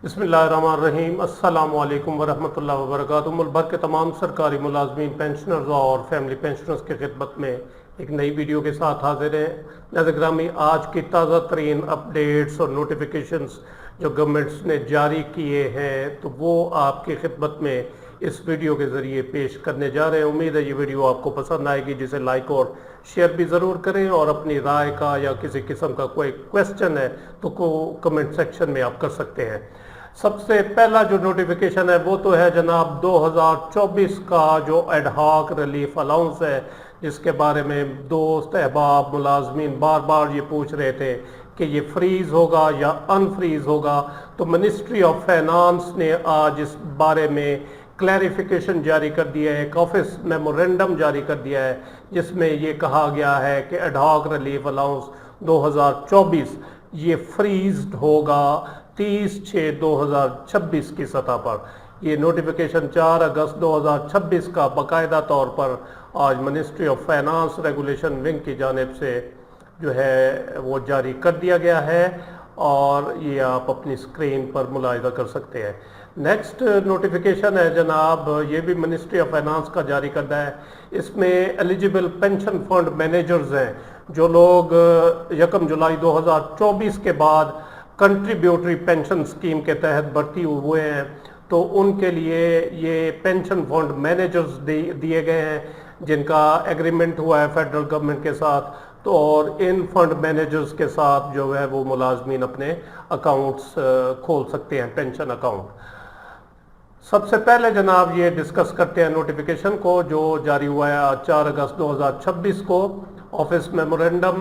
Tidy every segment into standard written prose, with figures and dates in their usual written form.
बिस्मिल्लाहिर्रहमानिर्रहीम। अस्सलाम वालेकुम वरहमतुल्लाहि वबरकातुहू। मुल्क भर के तमाम सरकारी मुलाजमीन, पेंशनर्स और फैमिली पेंशनर्स की खिदमत में एक नई वीडियो के साथ हाजिर हैं। नाज़रीन गिरामी, आज की ताज़ा तरीन अपडेट्स और नोटिफिकेशंस जो गवर्नमेंट्स ने जारी किए हैं तो वो आपकी खिदमत में इस वीडियो के ज़रिए पेश करने जा रहे हैं। उम्मीद है ये वीडियो आपको पसंद आएगी, जिसे लाइक और शेयर भी ज़रूर करें, और अपनी राय का या किसी किस्म का कोई क्वेश्चन है तो कमेंट सेक्शन में आप कर सकते हैं। सबसे पहला जो नोटिफिकेशन है वो तो है जनाब 2024 का जो एडहॉक रिलीफ अलाउंस है, जिसके बारे में दोस्त अहबाब मुलाजमीन बार बार ये पूछ रहे थे कि ये फ्रीज़ होगा या अनफ्रीज़ होगा। तो मिनिस्ट्री ऑफ फाइनेंस ने आज इस बारे में क्लैरिफिकेशन जारी कर दिया है, एक ऑफिस मेमोरेंडम जारी कर दिया है, जिसमें ये कहा गया है कि एडहॉक रिलीफ अलाउंस 2024 ये फ्रीज्ड होगा 30/6/2026 की सतह पर। ये नोटिफिकेशन 4 अगस्त 2026 का बाकायदा तौर पर आज ministry of finance regulation wing की जानिब से जो है वो जारी कर दिया गया है, और ये आप अपनी स्क्रीन पर मुलाहिजा कर सकते हैं। नेक्स्ट नोटिफिकेशन है जनाब, ये भी मिनिस्ट्री ऑफ फाइनेंस का जारी करना है। इसमें एलिजिबल पेंशन फंड मैनेजर्स हैं, जो लोग 1 जुलाई 2024 के बाद कंट्रीब्यूटरी पेंशन स्कीम के तहत भर्ती हुए हैं, तो उनके लिए ये पेंशन फंड मैनेजर्स दिए गए हैं, जिनका एग्रीमेंट हुआ है फेडरल गवर्नमेंट के साथ। तो और इन फंड मैनेजर्स के साथ जो है वो मुलाजमीन अपने अकाउंट्स खोल सकते हैं, पेंशन अकाउंट। सबसे पहले जनाब ये डिस्कस करते हैं नोटिफिकेशन को जो जारी हुआ है 4 अगस्त 2026 को। Office memorandum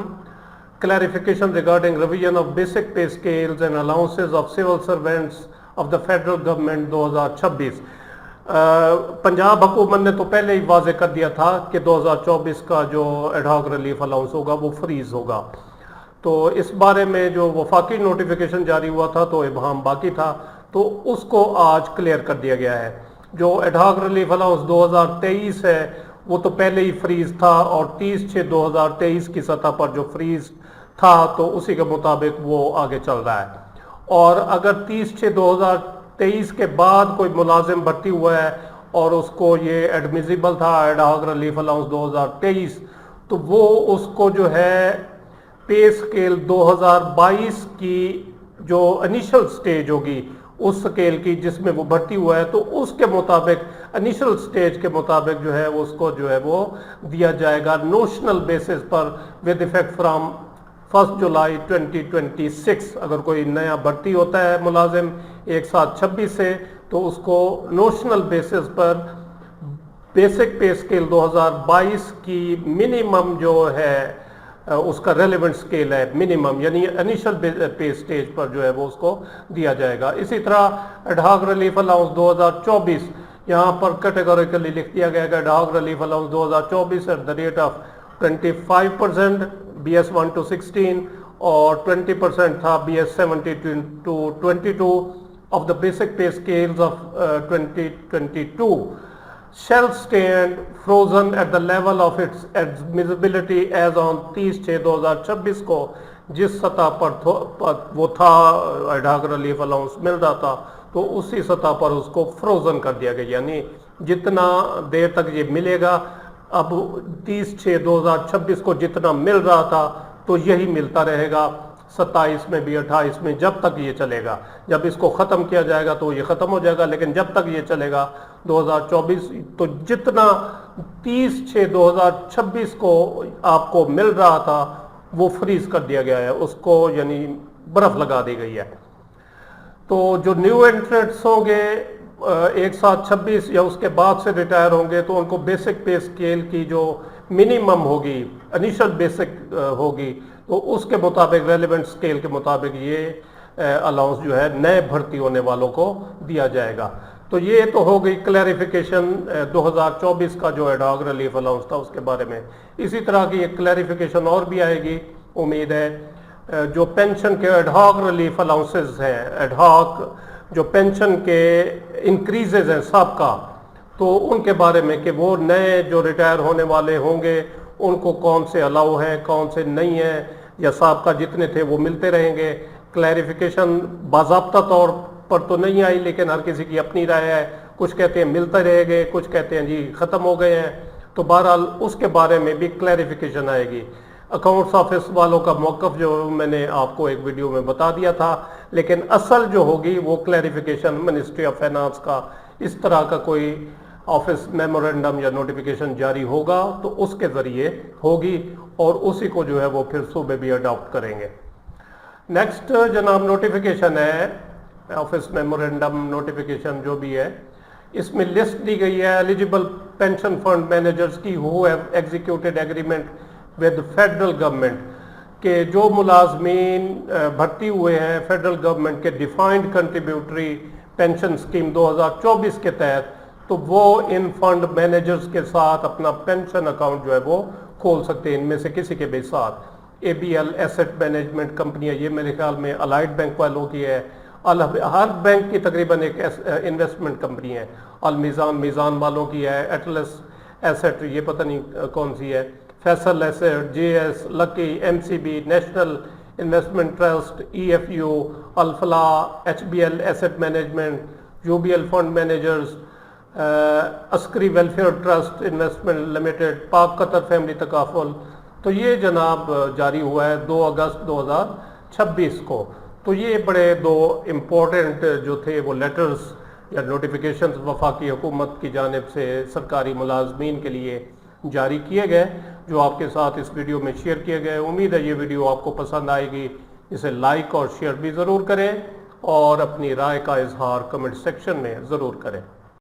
clarification regarding revision of basic pay scales and allowances of civil servants of the federal government 2026। Punjab हुकूमत ने तो पहले ही वाजे कर दिया था कि 2024 का जो एडहॉक रिलीफ अलाउंस होगा वो फ्रीज होगा। तो इस बारे में जो वफाकी नोटिफिकेशन जारी हुआ था तो इबहाम बाकी था, तो उसको आज क्लियर कर दिया गया है। जो एडहॉक रिलीफ अलाउंस 2023 है वो तो पहले ही फ्रीज था, और 30/6/2023 की सतह पर जो फ्रीज था तो उसी के मुताबिक वो आगे चल रहा है। और अगर 30/6/2023 के बाद कोई मुलाजिम भर्ती हुआ है और उसको ये एडमिजिबल था एडहॉक रिलीफ अलाउंस 2023, तो वो उसको जो है पे स्केल 2022 की जो इनिशियल स्टेज होगी उस स्केल की जिसमें वो भर्ती हुआ है, तो उसके मुताबिक इनिशियल स्टेज के मुताबिक जो है वो उसको जो है वो दिया जाएगा नोशनल बेसिस पर विद इफेक्ट फ्रॉम 1 जुलाई 2026। अगर कोई नया भर्ती होता है मुलाजिम एक साथ 26 से, तो उसको नोशनल बेसिस पर बेसिक पे स्केल 2022 की मिनिमम जो है उसका रेलेवेंट स्केल है मिनिमम, यानी इनिशियल पे स्टेज पर जो है वो उसको दिया जाएगा। इसी तरह एडहॉक रिलीफ अलाउंस 2024 यहाँ पर कैटेगोरिकली लिख दिया गया है। Ad hoc relief allowance 2024 at the rate of 25% BS 1 to 16 और 20% था BS 17 to 22 of the basic pay scales of 2022 shall stand frozen at the level of its admissibility as on 30/6/2026 को जिस सतह पर वो था एडहॉक रिलीफ अलाउंस मिल रहा था, तो उसी सतह पर उसको फ्रोजन कर दिया गया, यानी जितना देर तक ये मिलेगा, अब 30/6/2026 को जितना मिल रहा था तो यही मिलता रहेगा 27 में भी 28 में, जब तक ये चलेगा। जब इसको ख़त्म किया जाएगा तो ये ख़त्म हो जाएगा, लेकिन जब तक ये चलेगा 2024, तो जितना 30/6/2026 को आपको मिल रहा था वो फ्रीज कर दिया गया है, उसको यानी बर्फ़ लगा दी गई है। तो जो न्यू एंट्रेंट्स होंगे एक साथ 26 या उसके बाद से रिटायर होंगे, तो उनको बेसिक पे स्केल की जो मिनिमम होगी इनिशियल बेसिक होगी, तो उसके मुताबिक रेलेवेंट स्केल के मुताबिक ये अलाउंस जो है नए भर्ती होने वालों को दिया जाएगा। तो ये तो हो गई क्लैरिफिकेशन 2024 का जो एडहॉक रिलीफ अलाउंस था उसके बारे में। इसी तरह की एक क्लैरिफिकेशन और भी आएगी, उम्मीद है। जो पेंशन के एडहॉक रिलीफ अलाउंसेस हैं, एडहॉक जो पेंशन के इंक्रीजेज हैं सबका, तो उनके बारे में कि वो नए जो रिटायर होने वाले होंगे उनको कौन से अलाउ हैं कौन से नहीं हैं, या साहब का जितने थे वो मिलते रहेंगे। क्लैरिफिकेशन बाज़ाब्ता तौर پر تو نہیں آئی، لیکن ہر کسی کی اپنی رائے ہے، کچھ کہتے ہیں ملتے رہ گئے، کچھ کہتے ہیں جی ختم ہو گئے ہیں، تو بہرحال اس کے بارے میں بھی کلیریفیکیشن آئے گی۔ اکاؤنٹس آفس والوں کا موقف جو میں نے آپ کو ایک ویڈیو میں بتا دیا تھا، لیکن اصل جو ہوگی وہ کلیریفیکیشن منسٹری آف فائنانس کا اس طرح کا کوئی آفس میمورنڈم یا نوٹیفیکیشن جاری ہوگا تو اس کے ذریعے ہوگی، اور اسی کو جو ہے وہ پھر صوبے بھی اڈاپٹ کریں گے۔ نیکسٹ جناب نوٹیفیکیشن ہے آفس میمورنڈم نوٹیفیکیشن جو بھی ہے، اس میں لسٹ دی گئی ہے ایلیجیبل پینشن فنڈ مینیجرز کی who have executed agreement with federal government, کہ جو ملازمین بھرتی ہوئے ہیں فیڈرل گورنمنٹ کے ڈیفائنڈ کنٹریبیوٹری پینشن اسکیم 2024 کے تحت، تو وہ ان فنڈ مینیجرز کے ساتھ اپنا پینشن اکاؤنٹ جو ہے وہ کھول سکتے ہیں، ان میں سے کسی کے بھی ساتھ۔ A B L Asset Management company ہے، یہ میرے خیال میں الائڈ بینک والوں کی ہے، ہر بینک کی تقریباً ایک انویسٹمنٹ کمپنی ہے، میزان والوں کی ہے، ایٹلس ایسٹ یہ پتہ نہیں کون سی ہے، Faysal Asset, J S, Lucky, M C B, National Investment Trust, E F U, Alfalah, H B L Asset Management, U B L Fund Managers, Askari Welfare Trust Investment Limited, Pak Qatar family تکافل۔ تو یہ جناب جاری ہوا ہے 2 اگست 2026 کو۔ تو یہ بڑے 2 امپورٹنٹ جو تھے وہ لیٹرز یا نوٹیفیکیشنز وفاقی حکومت کی جانب سے سرکاری ملازمین کے لیے جاری کیے گئے، جو آپ کے ساتھ اس ویڈیو میں شیئر کیے گئے۔ امید ہے یہ ویڈیو آپ کو پسند آئے گی، اسے لائک اور شیئر بھی ضرور کریں، اور اپنی رائے کا اظہار کمنٹ سیکشن میں ضرور کریں۔